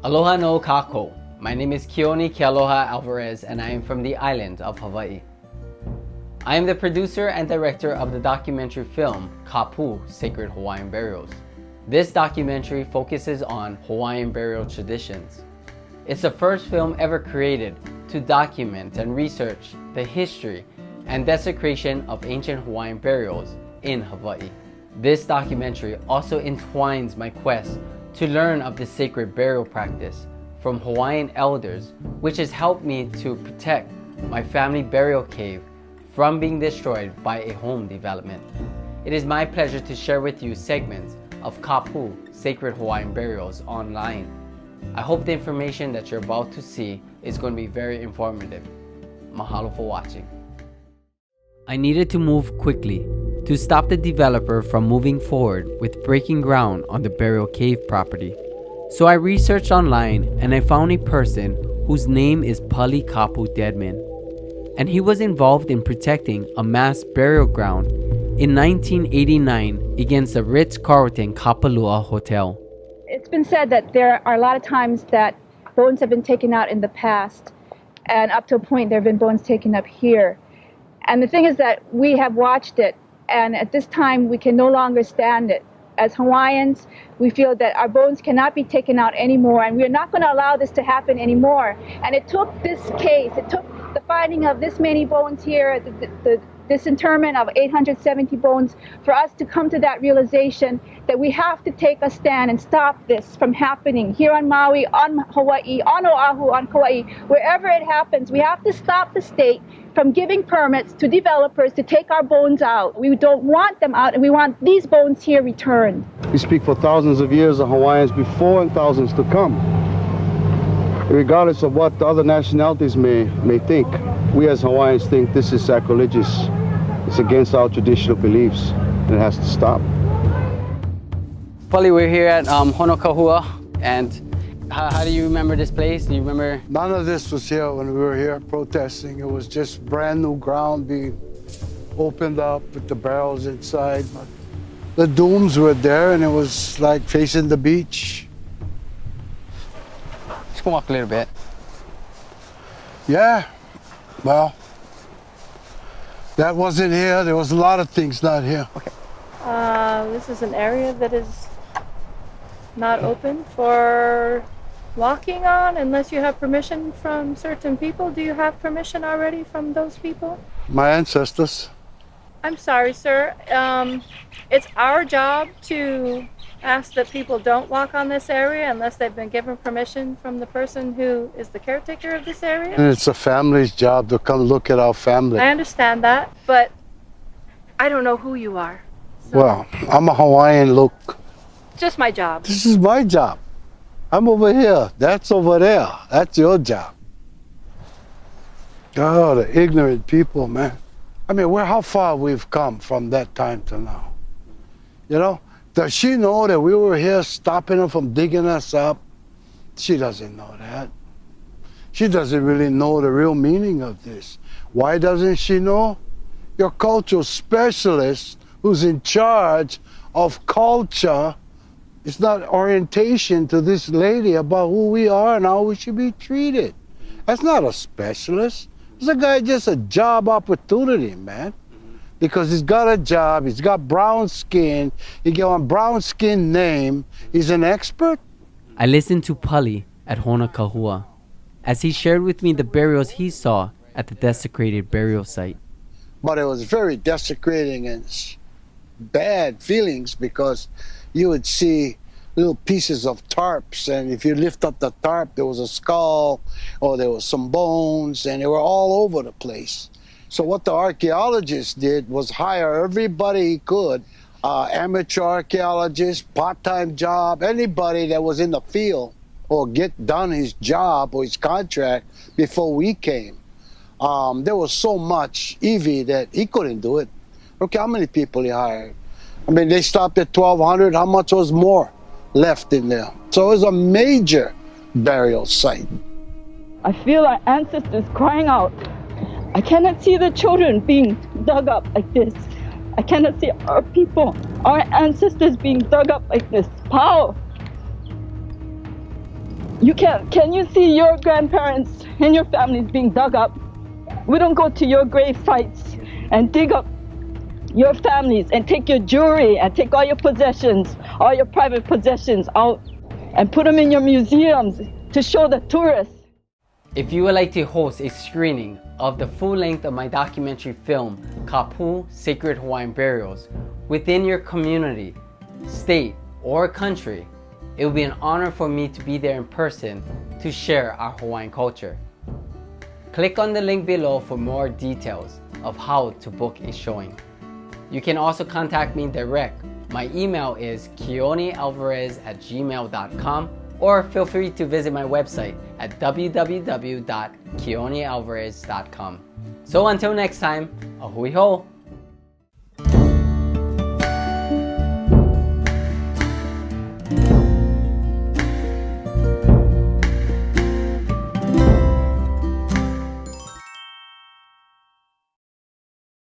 Aloha no kako. My name is Keoni Kealoha Alvarez and I am from the island of Hawaii. I am the producer and director of the documentary film Kapu, Sacred Hawaiian Burials. This documentary focuses on Hawaiian burial traditions. It's the first film ever created to document and research the history and desecration of ancient Hawaiian burials in Hawaii. This documentary also entwines my quest to learn of the sacred burial practice from Hawaiian elders, which has helped me to protect my family burial cave from being destroyed by a home development. It is my pleasure to share with you segments of Kapu, Sacred Hawaiian Burials online. I hope the information that you're about to see is going to be very informative. Mahalo for watching. I needed to move quickly to stop the developer from moving forward with breaking ground on the burial cave property. So I researched online and I found a person whose name is Palikapu Dedman, and he was involved in protecting a mass burial ground in 1989 against the Ritz-Carlton Kapalua hotel. It's been said that there are a lot of times that bones have been taken out in the past, and up to a point there have been bones taken up here. And the thing is that we have watched it, and at this time we can no longer stand it. As Hawaiians, we feel that our bones cannot be taken out anymore, and we're not going to allow this to happen anymore. And it took this case, it took the finding of this many bones here, the disinterment of 870 bones, for us to come to that realization that we have to take a stand and stop this from happening here on Maui, on Hawaii, on Oahu, on Kauai, wherever it happens. We have to stop the state from giving permits to developers to take our bones out. We don't want them out, and we want these bones here returned. We speak for thousands of years of Hawaiians before and thousands to come. Regardless of what the other nationalities may think, we as Hawaiians think this is sacrilegious. It's against our traditional beliefs, and it has to stop. Pali, we're here at Honokahua, and how do you remember this place? Do you remember? None of this was here when we were here protesting. It was just brand new ground being opened up with the barrels inside. But the dooms were there, and it was like facing the beach. Just go walk a little bit. Yeah, well, that wasn't here. There was a lot of things not here. Okay. This is an area that is not open for walking on unless you have permission from certain people. Do you have permission already from those people? My ancestors. I'm sorry, sir. It's our job to ask that people don't walk on this area unless they've been given permission from the person who is the caretaker of this area. And it's a family's job to come look at our family. I understand that, but I don't know who you are. So Well, I'm a Hawaiian, look. it's just my job. This is my job. I'm over here. That's over there. That's your job. Oh, the ignorant people, man. I mean, how far we've come from that time to now. You know, does she know that we were here stopping her from digging us up? She doesn't know that. She doesn't really know the real meaning of this. Why doesn't she know? Your cultural specialist who's in charge of culture, it's not orientation to this lady about who we are and how we should be treated. That's not a specialist. It's a guy, just a job opportunity, man. Because he's got a job, he's got brown skin, he got a brown skin name, he's an expert. I listened to Pali at Honokahua as he shared with me the burials he saw at the desecrated burial site. But it was very desecrating and bad feelings because you would see little pieces of tarps, and if you lift up the tarp, there was a skull or there was some bones, and they were all over the place. So what the archaeologists did was hire everybody he could, amateur archaeologists, part-time job, anybody that was in the field or get done his job or his contract before we came. There was so much EV that he couldn't do it. Look how many people he hired. I mean, they stopped at 1,200. How much was more left in there? So it was a major burial site. I feel our ancestors crying out. I cannot see the children being dug up like this. I cannot see our people, our ancestors being dug up like this. Pau! Can you see your grandparents and your families being dug up? We don't go to your grave sites and dig up your families and take your jewelry and take all your possessions, all your private possessions out and put them in your museums to show the tourists. If you would like to host a screening of the full length of my documentary film, Kapu, Sacred Hawaiian Burials, within your community, state, or country, it would be an honor for me to be there in person to share our Hawaiian culture. Click on the link below for more details of how to book a showing. You can also contact me direct. My email is keonialvarez@gmail.com, or feel free to visit my website at www.keonialvarez.com. So until next time, ahui ho!